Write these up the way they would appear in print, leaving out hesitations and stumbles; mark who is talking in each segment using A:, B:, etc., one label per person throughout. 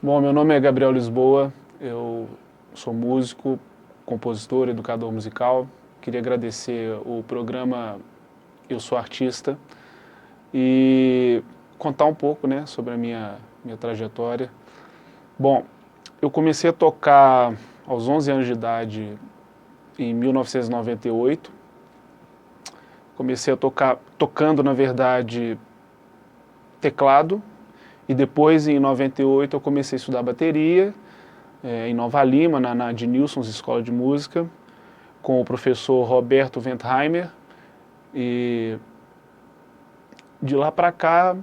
A: Bom, meu nome é Gabriel Lisboa, eu sou músico, compositor, educador musical. Queria agradecer o programa Eu Sou Artista e contar um pouco, né, sobre a minha trajetória. Bom, eu comecei a tocar aos 11 anos de idade em 1998. Comecei a tocando, na verdade, teclado. E depois, em 98, eu comecei a estudar bateria, em Nova Lima, na Adnilsons Escola de Música, com o professor Roberto Wentheimer. E de lá para cá,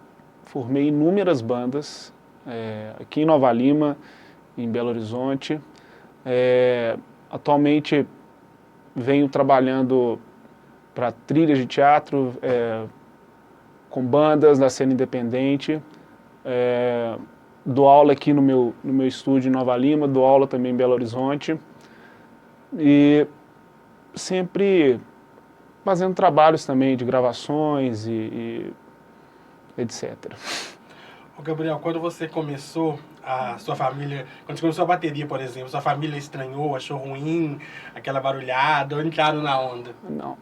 A: formei inúmeras bandas, aqui em Nova Lima, em Belo Horizonte. Atualmente, venho trabalhando para trilhas de teatro, com bandas da cena independente. Dou aula aqui no meu estúdio em Nova Lima, dou aula também em Belo Horizonte. E sempre fazendo trabalhos também de gravações e etc.
B: Ô Gabriel, quando você começou, a sua família, quando você começou a bateria, por exemplo, sua família estranhou, achou ruim, aquela barulhada, ou entraram na onda?
A: Não,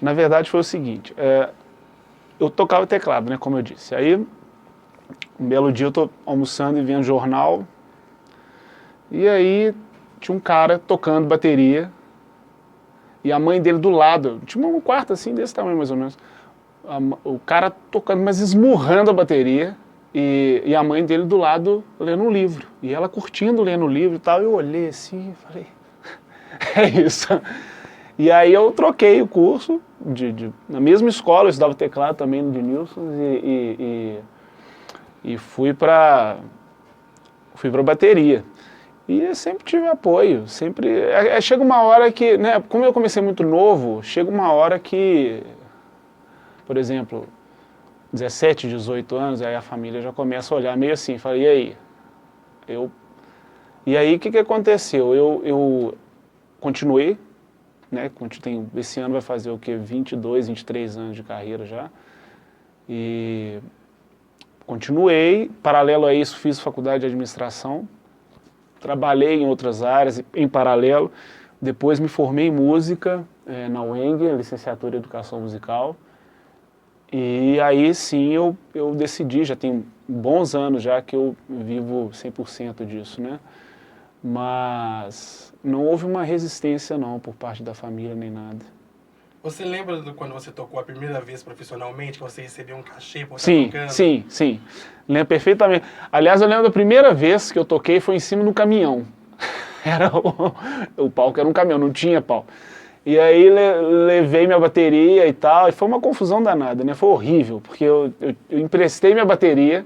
A: na verdade foi o seguinte, eu tocava teclado, né, como eu disse. Aí, um belo dia eu tô almoçando e vendo jornal, e aí tinha um cara tocando bateria, e a mãe dele do lado, tinha um quarto assim, desse tamanho mais ou menos, o cara tocando, mas esmurrando a bateria, e a mãe dele do lado lendo um livro, e ela curtindo lendo o livro e tal. Eu olhei assim e falei, é isso. E aí eu troquei o curso, na mesma escola, eu estudava teclado também no Adnilsons, e fui para bateria. E eu sempre tive apoio, sempre... chega uma hora que, né, como eu comecei muito novo, chega uma hora que, por exemplo, 17, 18 anos, aí a família já começa a olhar meio assim, fala, e aí? E aí o que aconteceu? Eu continuei, né, esse ano vai fazer o quê? 22, 23 anos de carreira já. E continuei, paralelo a isso fiz faculdade de administração, trabalhei em outras áreas em paralelo, depois me formei em música na UENG, licenciatura em educação musical. E aí sim eu decidi, já tem bons anos já que eu vivo 100% disso, né? Mas não houve uma resistência não por parte da família nem nada.
B: Você lembra de quando você tocou a primeira vez profissionalmente, que você recebeu um cachê por estar
A: Sim,
B: tocando?
A: sim. Lembro perfeitamente. Aliás, eu lembro da primeira vez que eu toquei foi em cima do caminhão. O palco era um caminhão, não tinha palco. E aí levei minha bateria e tal, e foi uma confusão danada, né? Foi horrível, porque eu emprestei minha bateria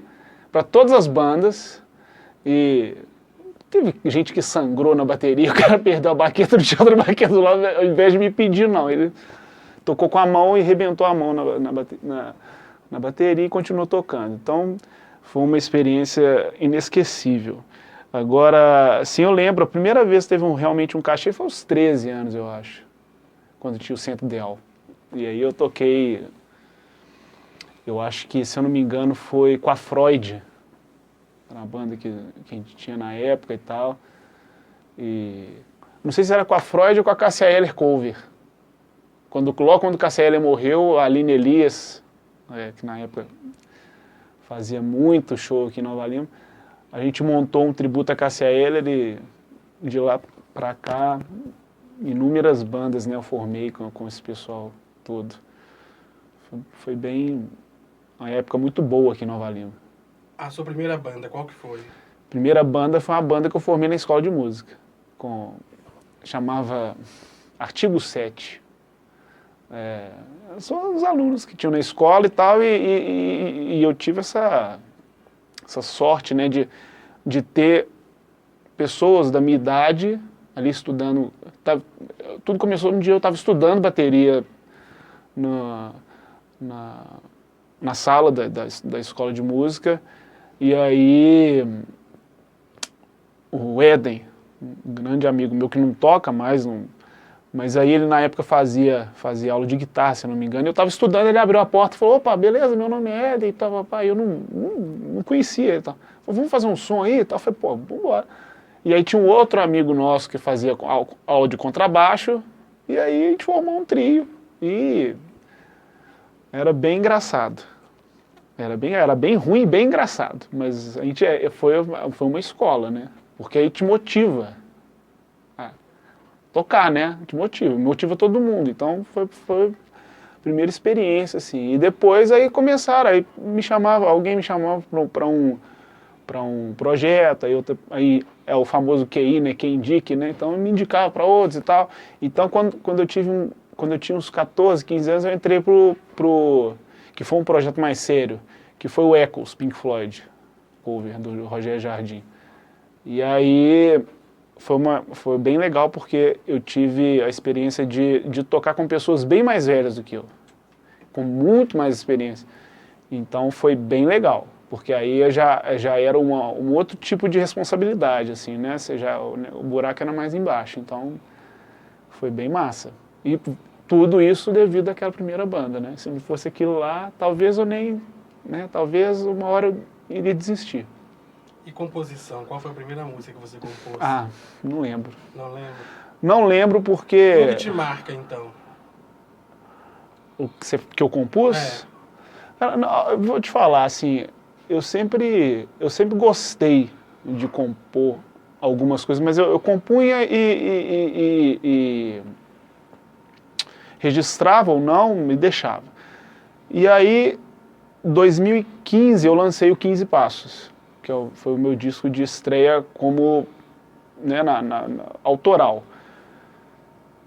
A: para todas as bandas e teve gente que sangrou na bateria, o cara perdeu a baqueta, não tinha outra baqueta do lado, ao invés de me pedir, não. Ele tocou com a mão e rebentou a mão na bateria e continuou tocando. Então, foi uma experiência inesquecível. Agora, sim, eu lembro, a primeira vez que teve realmente um cachê foi aos 13 anos, eu acho, quando tinha o Centro Ideal. E aí eu toquei, eu acho que, se eu não me engano, foi com a Freud, uma banda que a gente tinha na época e tal. E não sei se era com a Freud ou com a Cássia Eller cover. Logo quando Cássia Eller morreu, a Aline Elias, que na época fazia muito show aqui em Nova Lima, a gente montou um tributo a Cássia Eller e de lá pra cá, inúmeras bandas, né, eu formei com esse pessoal todo. Foi bem uma época muito boa aqui em Nova Lima.
B: A sua primeira banda, qual que foi?
A: Primeira banda foi uma banda que eu formei na escola de música, chamava Artigo 7. São os alunos que tinham na escola e tal, e eu tive essa sorte, né, de ter pessoas da minha idade ali estudando. Tudo começou um dia eu estava estudando bateria na sala da escola de música, e aí o Éden, um grande amigo meu que não toca mais, Mas aí ele na época fazia aula de guitarra, se eu não me engano. Eu estava estudando, ele abriu a porta e falou, opa, beleza, meu nome é Éder e tal, papai. Eu não conhecia ele. Tal. Falei, vamos fazer um som aí e tal. Eu falei, pô, vambora. E aí tinha um outro amigo nosso que fazia aula de contrabaixo. E aí a gente formou um trio. E era bem engraçado. Era bem ruim e bem engraçado. Mas a gente foi uma escola, né? Porque aí te motiva a tocar, né? Te motiva todo mundo. Então foi a primeira experiência, assim. E depois aí começaram, aí alguém me chamava para um projeto, aí é o famoso QI, né? Quem indique, né? Então eu me indicava para outros e tal. Então quando eu tinha uns 14, 15 anos, eu entrei que foi um projeto mais sério, que foi o Echoes, Pink Floyd, cover do Roger Jardim. E aí foi bem legal porque eu tive a experiência de tocar com pessoas bem mais velhas do que eu, com muito mais experiência. Então foi bem legal, porque aí já era um outro tipo de responsabilidade, assim, né? O buraco era mais embaixo, então foi bem massa. E tudo isso devido àquela primeira banda, né? Se não fosse aquilo lá, talvez eu nem, né? Talvez uma hora eu iria desistir.
B: E composição? Qual foi a primeira música que você compôs?
A: Ah, não lembro.
B: Não lembro?
A: Não lembro porque...
B: O que te marca, então?
A: Que eu compus? Eu vou te falar, assim, eu sempre gostei de compor algumas coisas, mas eu compunha e registrava ou não, me deixava. E aí, em 2015, eu lancei o 15 Passos, que foi o meu disco de estreia como, né, autoral.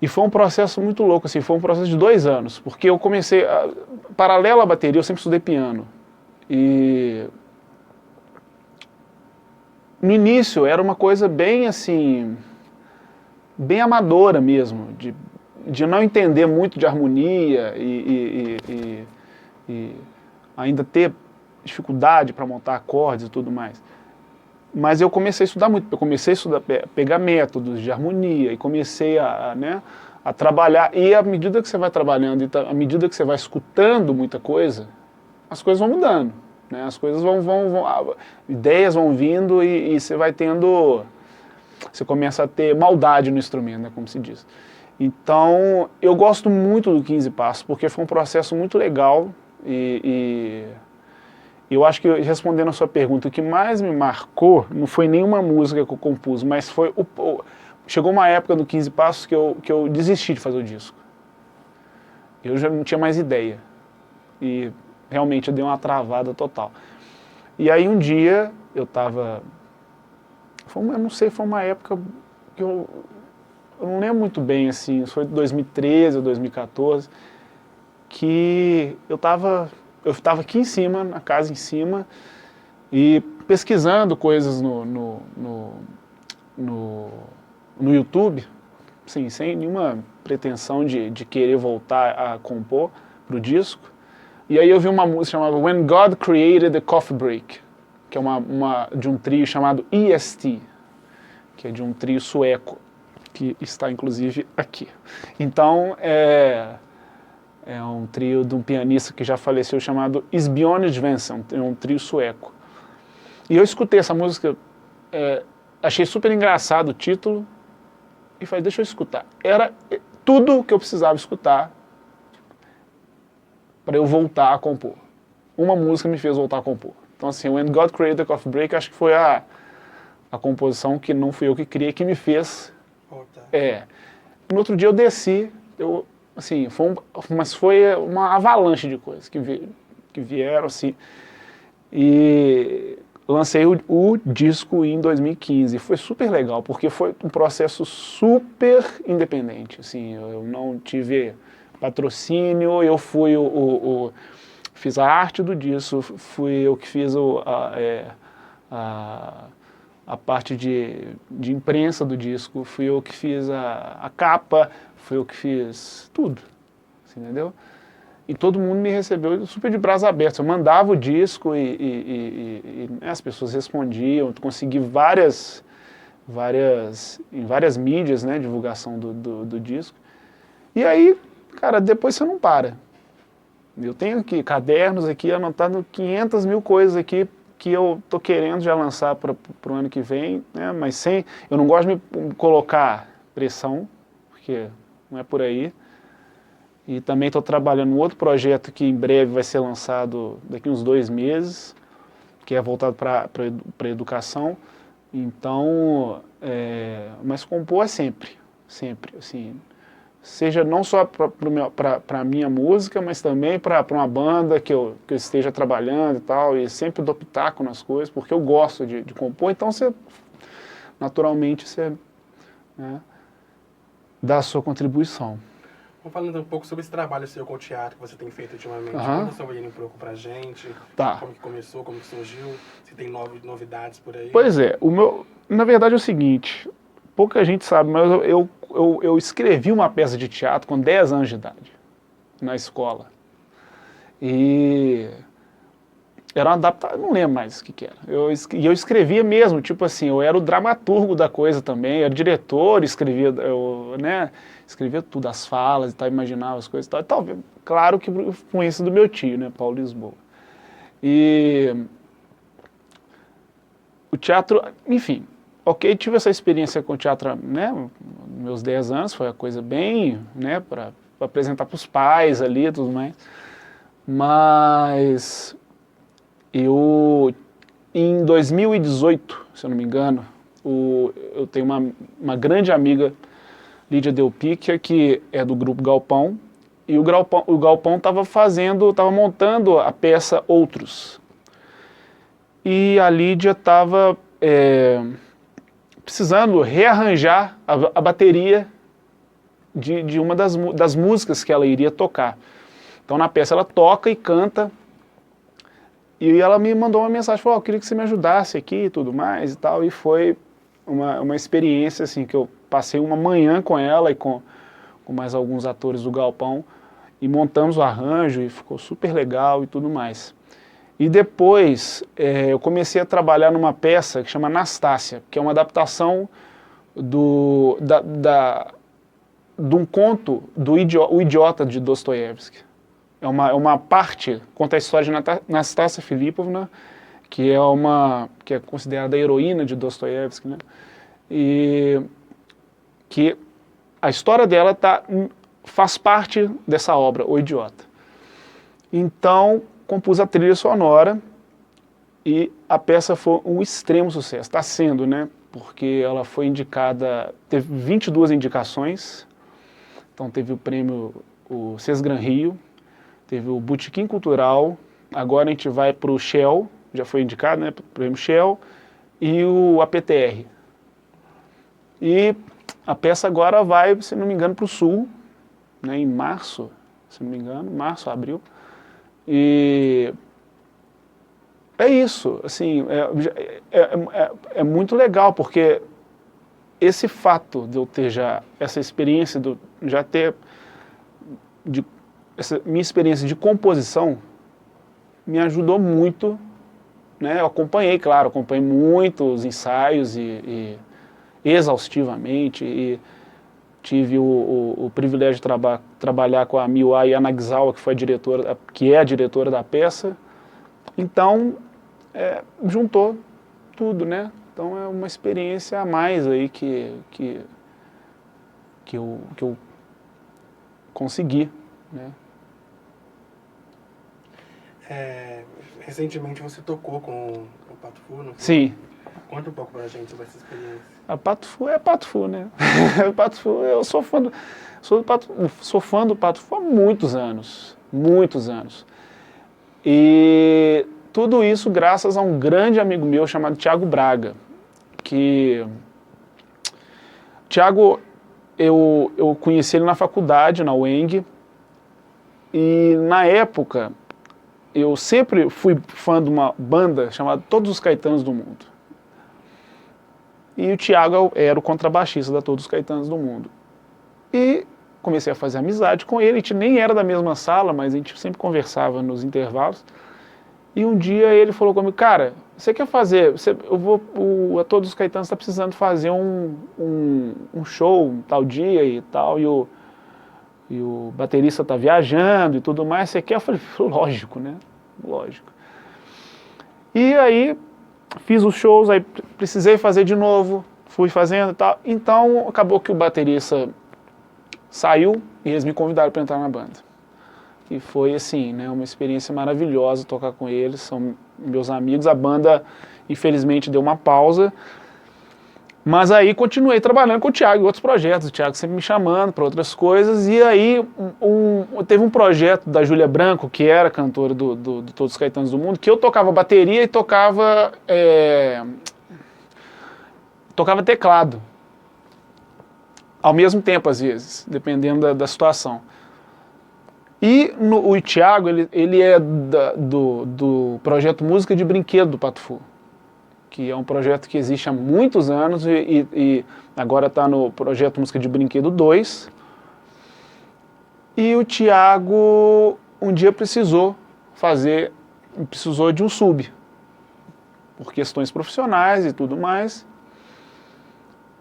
A: E foi um processo muito louco, assim, foi um processo de 2 anos, porque eu comecei, paralelo à bateria, eu sempre estudei piano. E no início era uma coisa bem, assim, bem amadora mesmo, de não entender muito de harmonia e ainda ter dificuldade para montar acordes e tudo mais. Mas eu comecei a estudar muito, eu comecei a pegar métodos de harmonia e comecei a trabalhar. E à medida que você vai trabalhando, e à medida que você vai escutando muita coisa, as coisas vão mudando, né? As coisas ideias vão vindo e você vai tendo, você começa a ter maldade no instrumento, né, como se diz. Então, eu gosto muito do 15 Passos, porque foi um processo muito legal e eu acho que, respondendo a sua pergunta, o que mais me marcou não foi nenhuma música que eu compus, mas foi chegou uma época do 15 Passos que eu desisti de fazer o disco. Eu já não tinha mais ideia. E realmente eu dei uma travada total. E aí um dia eu estava... eu não sei, foi uma época que eu não lembro muito bem, assim, foi 2013 ou 2014, que eu estava aqui em cima, na casa em cima, e pesquisando coisas no YouTube, sim, sem nenhuma pretensão de querer voltar a compor para o disco. E aí eu vi uma música chamada When God Created the Coffee Break, que é de um trio chamado EST, que é de um trio sueco, que está inclusive aqui. Então, é um trio de um pianista que já faleceu chamado Isbjørn Svensson, é um trio sueco. E eu escutei essa música, achei super engraçado o título, e falei, deixa eu escutar. Era tudo o que eu precisava escutar para eu voltar a compor. Uma música me fez voltar a compor. Então assim, When God Created the Coffee Break, acho que foi a composição que não fui eu que criei, que me fez... No outro dia eu desci, assim, mas foi uma avalanche de coisas que vieram, assim, e lancei o disco em 2015. Foi super legal, porque foi um processo super independente, assim, eu não tive patrocínio, eu fui fiz a arte do disco, fui eu que fiz a parte de imprensa do disco, fui eu que fiz a capa, fui eu que fiz tudo, assim, entendeu? E todo mundo me recebeu super de braços abertos. Eu mandava o disco e as pessoas respondiam, consegui em várias mídias, né, divulgação do disco. E aí, cara, depois você não para. Eu tenho aqui cadernos aqui, anotado 500 mil coisas aqui que eu tô querendo já lançar para o ano que vem, né? Mas sem, eu não gosto de me colocar pressão, porque não é por aí. E também estou trabalhando em outro projeto que em breve vai ser lançado daqui uns 2 meses, que é voltado para a educação. Então, mas compor é sempre, assim, seja não só para a minha música, mas também para uma banda que eu esteja trabalhando e tal, e sempre dou pitaco nas coisas, porque eu gosto de compor, então você, naturalmente, você, né, dá a sua contribuição.
B: Vamos falando um pouco sobre esse trabalho seu com o teatro que você tem feito ultimamente.
A: Aham.
B: Conta sobre ele um pouco pra gente,
A: Tá.
B: como que começou, como que surgiu, se tem novidades por aí.
A: Pois é, na verdade é o seguinte, pouca gente sabe, mas eu escrevi uma peça de teatro com 10 anos de idade, na escola. E era uma adaptação, não lembro mais o que era. E eu escrevia mesmo, tipo assim, eu era o dramaturgo da coisa também, eu era diretor, escrevia tudo, as falas e tal, imaginava as coisas e tal. E talvez, claro que por influência do meu tio, né, Paulo Lisboa. E o teatro, enfim, ok, tive essa experiência com o teatro, né, meus 10 anos, foi uma coisa bem, né, para apresentar para os pais ali e tudo mais. Mas eu, em 2018, se eu não me engano, eu tenho uma grande amiga, Lídia Delpicchia, que é do grupo Galpão, e o Galpão estava montando a peça Outros. E a Lídia estava precisando rearranjar a bateria de uma das músicas que ela iria tocar. Então na peça ela toca e canta, e ela me mandou uma mensagem, falou, eu queria que você me ajudasse aqui e tudo mais e tal, e foi uma experiência assim, que eu passei uma manhã com ela e com mais alguns atores do Galpão, e montamos o arranjo, e ficou super legal e tudo mais. E depois eu comecei a trabalhar numa peça que chama Anastácia, que é uma adaptação de um conto do O Idiota de Dostoiévski. É uma parte, conta a história de Nastassia Filipovna, que é considerada a heroína de Dostoiévski, né? E que a história dela faz parte dessa obra, O Idiota. Então, compus a trilha sonora e a peça foi um extremo sucesso. Está sendo, né? Porque ela foi indicada, teve 22 indicações. Então teve o prêmio, o Sesgran Rio, teve o Botequim Cultural, agora a gente vai para o Shell, já foi indicado, né? O prêmio Shell, e o APTR. E a peça agora vai, se não me engano, para o Sul, né? Em março, se não me engano, março, abril. E é isso, assim, é muito legal, porque esse fato de eu ter já essa experiência, de eu já ter essa minha experiência de composição, me ajudou muito, né? Eu acompanhei muito os ensaios e exaustivamente, e tive o privilégio de trabalhar com a Miwa Yanagisawa, que é a diretora da peça. Então, juntou tudo, né? Então é uma experiência a mais aí que eu consegui, né?
B: Recentemente você tocou com o Pato Fu, não foi?
A: Sim.
B: Conta um pouco pra gente sobre essa experiência.
A: A Pato Fu é Pato Fu, né? Pato Fu, eu sou fã do Pato Fu há muitos anos, muitos anos. E tudo isso graças a um grande amigo meu chamado Thiago Braga, que Thiago, eu conheci ele na faculdade, na UENG, e na época eu sempre fui fã de uma banda chamada Todos os Caetanos do Mundo. E o Thiago era o contrabaixista da Todos os Caetanos do Mundo. E comecei a fazer amizade com ele, a gente nem era da mesma sala, mas a gente sempre conversava nos intervalos. E um dia ele falou comigo, cara, você quer fazer, a Todos os Caetanos está precisando fazer um show tal dia e tal, e e o baterista tá viajando e tudo mais, você quer? Eu falei, lógico, né? Lógico. E aí fiz os shows, aí precisei fazer de novo, fui fazendo e tal. Então acabou que o baterista saiu e eles me convidaram para entrar na banda. E foi assim, né, uma experiência maravilhosa tocar com eles, são meus amigos. A banda, infelizmente, deu uma pausa, mas aí continuei trabalhando com o Thiago em outros projetos, o Thiago sempre me chamando para outras coisas. E aí teve um projeto da Júlia Branco, que era cantora do Todos os Caetanos do Mundo, que eu tocava bateria e tocava teclado, ao mesmo tempo às vezes, dependendo da situação. E o Thiago, ele é do projeto Música de Brinquedo do Pato Fu, que é um projeto que existe há muitos anos e agora está no projeto Música de Brinquedo 2. E o Thiago um dia precisou de um sub, por questões profissionais e tudo mais.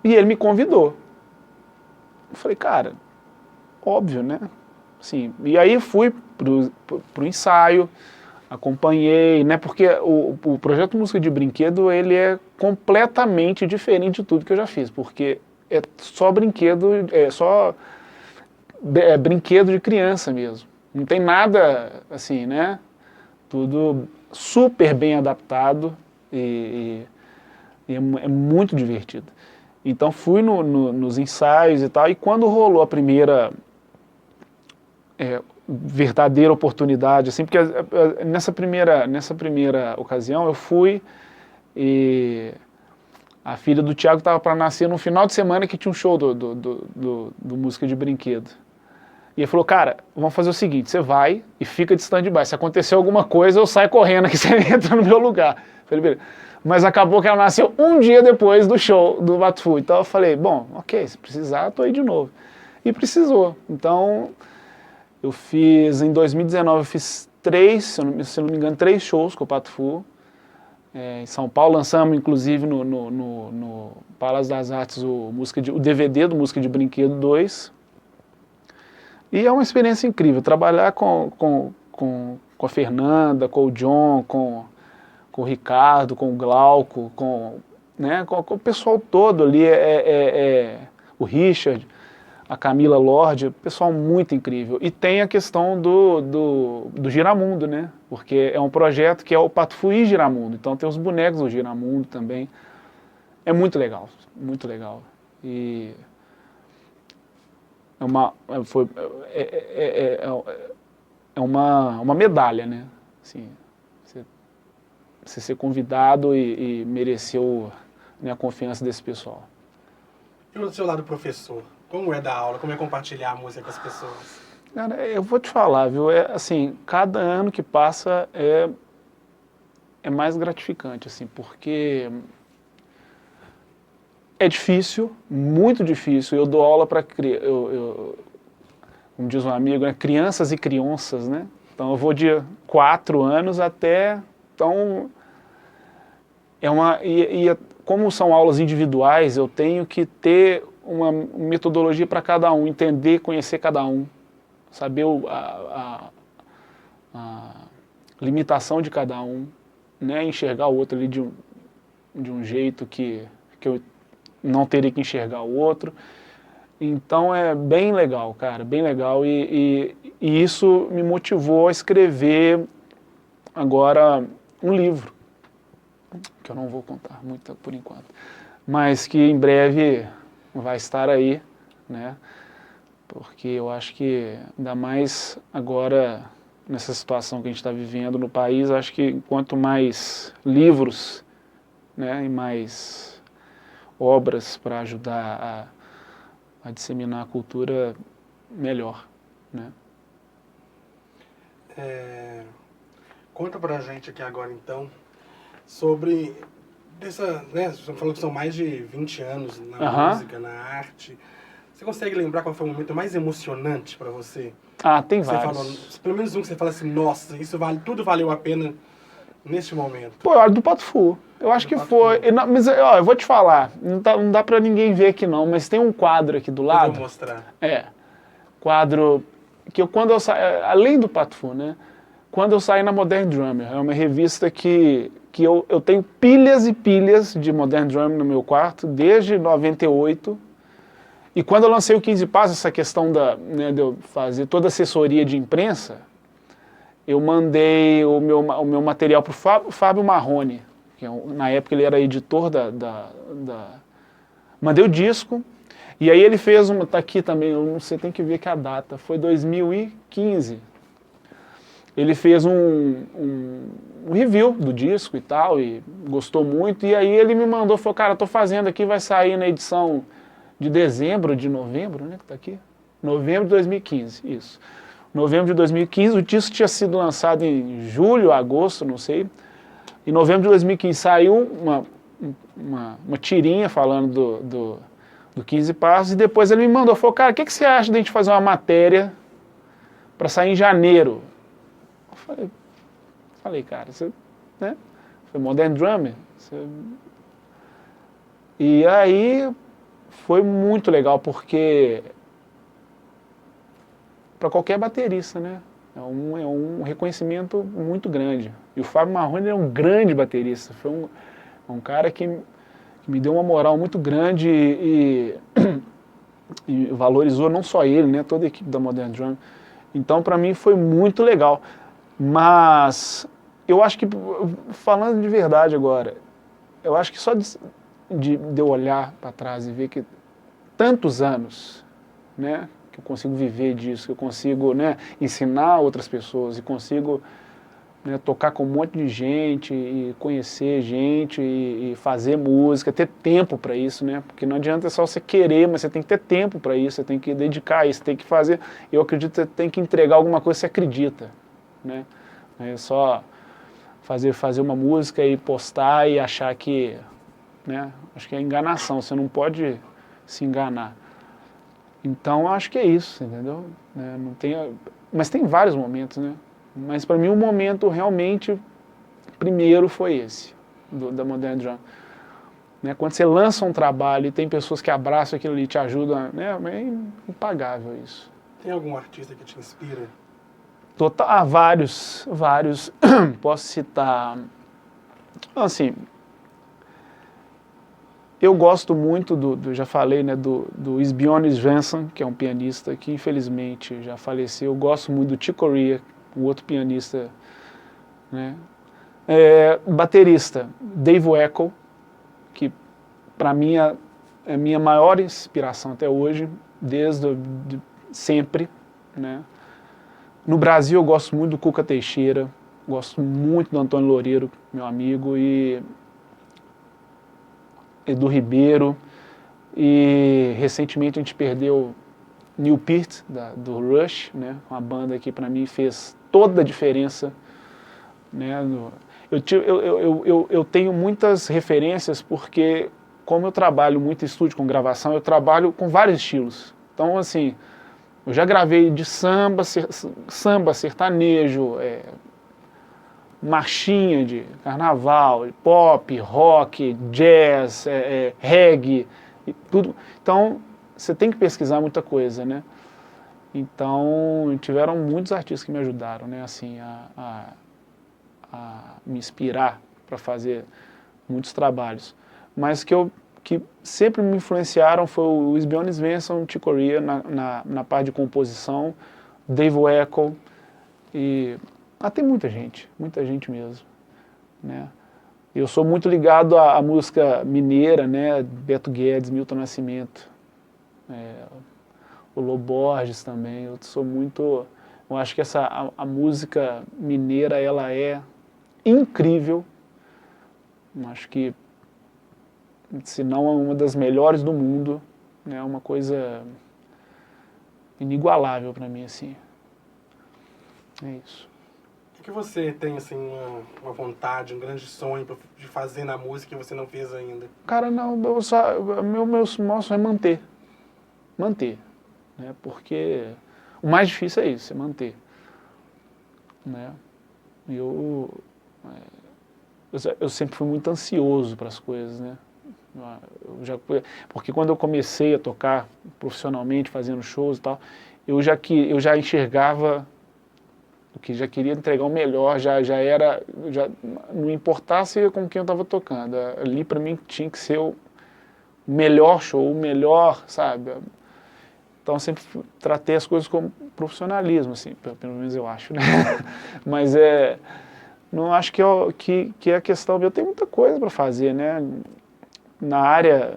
A: E ele me convidou. Eu falei, cara, óbvio, né? Sim, e aí fui pro ensaio, acompanhei, né? Porque o projeto Música de Brinquedo, ele é completamente diferente de tudo que eu já fiz, porque é só brinquedo, brinquedo de criança mesmo. Não tem nada assim, né? Tudo super bem adaptado e é muito divertido. Então fui nos ensaios e tal, e quando rolou a primeira verdadeira oportunidade, assim, porque nessa primeira ocasião eu fui e a filha do Thiago estava para nascer no final de semana que tinha um show do Música de Brinquedo. E ele falou, cara, vamos fazer o seguinte, você vai e fica de stand-by, se acontecer alguma coisa eu saio correndo aqui, você entra no meu lugar. Eu falei, beleza. Mas acabou que ela nasceu um dia depois do show do Pato Fu. Então eu falei, bom, ok, se precisar, eu tô aí de novo. E precisou. Então, em 2019, eu fiz se eu não me engano, 3 shows com o Pato Fu. Em São Paulo, lançamos, inclusive, no Palácio das Artes, o DVD do Música de Brinquedo 2. E é uma experiência incrível, trabalhar com a Fernanda, com o John, com o Ricardo, com o Glauco, com o pessoal todo ali, o Richard, a Camila Lorde, pessoal muito incrível. E tem a questão do Giramundo, né? Porque é um projeto que é o Pato Fu e Giramundo, então tem os bonecos do Giramundo também. É muito legal, muito legal. E é uma medalha, né? Assim, você ser convidado e mereceu, né, a confiança desse pessoal.
B: E do seu lado, professor? Como é dar aula? Como é compartilhar a música com as pessoas?
A: Cara, eu vou te falar, viu? Assim, cada ano que passa é mais gratificante, assim, porque é difícil, muito difícil. Eu dou aula para, como diz um amigo, né, crianças e crianças, né? Então eu vou de 4 anos até... Então, como são aulas individuais, eu tenho que ter uma metodologia para cada um, entender, conhecer cada um, saber a limitação de cada um, né, enxergar o outro ali de um jeito que eu não teria que enxergar o outro. Então é bem legal, cara, bem legal. E isso me motivou a escrever agora um livro, que eu não vou contar muito por enquanto, mas que em breve vai estar aí, né? Porque eu acho que, ainda mais agora, nessa situação que a gente está vivendo no país, eu acho que quanto mais livros, né, e mais obras para ajudar a disseminar a cultura, melhor, né?
B: Conta pra gente aqui agora, então, sobre né, você falou que são mais de 20 anos na música, na arte. Você consegue lembrar qual foi o momento mais emocionante para você?
A: Tem
B: você
A: vários.
B: Falou, pelo menos um que você fala assim, nossa, tudo valeu a pena neste momento.
A: Pô, a do Pato Fu. Eu acho que foi. Mas eu vou te falar, não dá pra ninguém ver aqui não, mas tem um quadro aqui do lado.
B: Eu vou mostrar.
A: quadro que além do Pato Fu, né? Quando eu saí na Modern Drummer, é uma revista que eu tenho pilhas e pilhas de Modern Drummer no meu quarto, desde 98. E quando eu lancei o 15 Passos, essa questão de eu fazer toda a assessoria de imprensa, eu mandei o meu material para o Fábio Marrone, que na época ele era editor Mandei o disco, e aí ele fez tá aqui também, eu não sei, tem que ver que a data, foi 2015. Ele fez um review do disco e tal, e gostou muito, e aí ele me mandou, falou, cara, tô fazendo aqui, vai sair na edição de dezembro, de novembro, né, que tá aqui? Novembro de 2015, isso. Novembro de 2015, o disco tinha sido lançado em julho, agosto, não sei. Em novembro de 2015 saiu uma tirinha falando do 15 Passos, e depois ele me mandou, falou, cara, o que você acha de a gente fazer uma matéria para sair em janeiro? Eu falei, cara, você, né? Foi Modern Drummer. E aí foi muito legal, porque para qualquer baterista, né? É um reconhecimento muito grande. E o Fábio Marrone é um grande baterista, foi um cara que me deu uma moral muito grande e valorizou não só ele, né? Toda a equipe da Modern Drummer. Então, para mim, foi muito legal. Mas eu acho que, falando de verdade agora, eu acho que só de eu olhar para trás e ver que tantos anos, né, que eu consigo viver disso, que eu consigo, né, ensinar outras pessoas e consigo, né, tocar com um monte de gente e conhecer gente e fazer música, ter tempo para isso, né, porque não adianta só você querer, mas você tem que ter tempo para isso, você tem que dedicar a isso, tem que fazer, eu acredito que você tem que entregar alguma coisa que você acredita, né, é só fazer uma música e postar e achar que, né, acho que é enganação, você não pode se enganar. Então, acho que é isso, entendeu? Não tem, mas tem vários momentos, né? Mas para mim o momento realmente primeiro foi esse, da Modern Drum. Né? Quando você lança um trabalho e tem pessoas que abraçam aquilo ali e te ajudam, né? É impagável isso.
B: Tem algum artista que te inspira?
A: Total, vários. Posso citar, assim, eu gosto muito já falei, né, do Isbjørn Svensson, que é um pianista que infelizmente já faleceu. Eu gosto muito do Chick Corea, um outro pianista, né. Baterista, Dave Weckl, que para mim é a minha maior inspiração até hoje, desde sempre, né. No Brasil eu gosto muito do Cuca Teixeira, gosto muito do Antônio Loureiro, meu amigo, e Edu Ribeiro, e recentemente a gente perdeu Neil Peart, do Rush, né, uma banda que para mim fez toda a diferença, né, eu tenho muitas referências porque, como eu trabalho muito em estúdio com gravação, eu trabalho com vários estilos, então assim, eu já gravei de samba, sertanejo, marchinha de carnaval, pop, rock, jazz, reggae, e tudo. Então, você tem que pesquisar muita coisa, né? Então, tiveram muitos artistas que me ajudaram, né, assim, a me inspirar para fazer muitos trabalhos. Mas que sempre me influenciaram foi o Isbjørn Svensson, Chick Corea na parte de composição, Dave Weckl e tem muita gente mesmo, né? Eu sou muito ligado à música mineira, né? Beto Guedes, Milton Nascimento, o Lô Borges também. Eu acho que a música mineira, ela é incrível. Eu acho que, se não é uma das melhores do mundo, é uma coisa inigualável para mim, assim. É isso.
B: O que você tem, assim, uma vontade, um grande sonho de fazer na música que você não fez ainda?
A: Cara, não, meu maior sonho é manter. Manter. Né? Porque o mais difícil é isso, é manter. Né? Eu sempre fui muito ansioso para as coisas, né? Porque quando eu comecei a tocar profissionalmente, fazendo shows e tal, eu já enxergava o que já queria entregar o melhor, já não importasse com quem eu estava tocando. Ali para mim tinha que ser o melhor show, o melhor, sabe? Então eu sempre tratei as coisas como profissionalismo, assim, pelo menos eu acho, né? Mas não acho que é a questão. Eu tenho muita coisa para fazer, né? Na área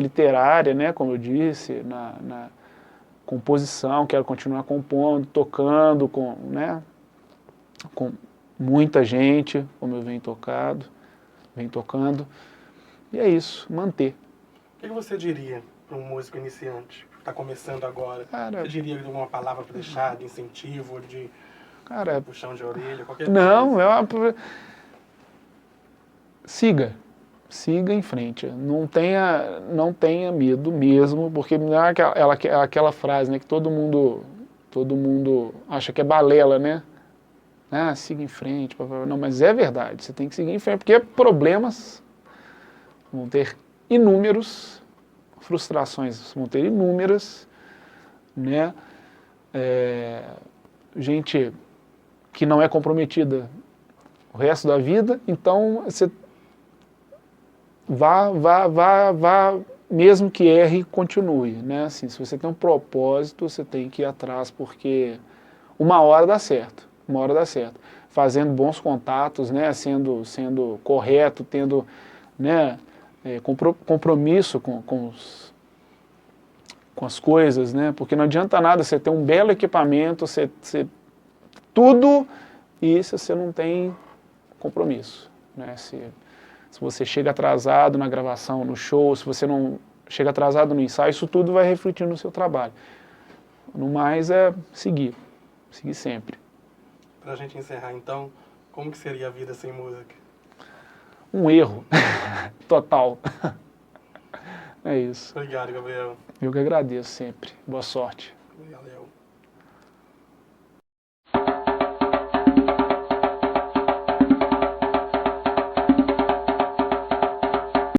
A: literária, né? Como eu disse, na composição, quero continuar compondo, tocando, né? Com muita gente, como eu venho tocando. E é isso, manter.
B: O que você diria para um músico iniciante que está começando agora?
A: Cara,
B: você diria alguma palavra para deixar, de incentivo, de puxão de orelha, qualquer coisa?
A: Não, siga em frente, não tenha medo mesmo, porque não é aquela frase, né, que todo mundo acha que é balela, né? Ah, siga em frente, não, mas é verdade, você tem que seguir em frente, porque problemas vão ter inúmeros, frustrações vão ter inúmeras, né? Gente que não é comprometida o resto da vida, então você vá, mesmo que erre, continue, né? Assim, se você tem um propósito, você tem que ir atrás, porque uma hora dá certo, fazendo bons contatos, né? Sendo correto, tendo, né? Compromisso com as coisas, né? Porque não adianta nada você ter um belo equipamento, tudo, e se você não tem compromisso, né? Se você chega atrasado na gravação, no show, se você não chega atrasado no ensaio, isso tudo vai refletir no seu trabalho. No mais é seguir sempre.
B: Pra gente encerrar então, como que seria a vida sem música?
A: Um erro total. É isso.
B: Obrigado, Gabriel.
A: Eu que agradeço sempre. Boa sorte.
B: Valeu.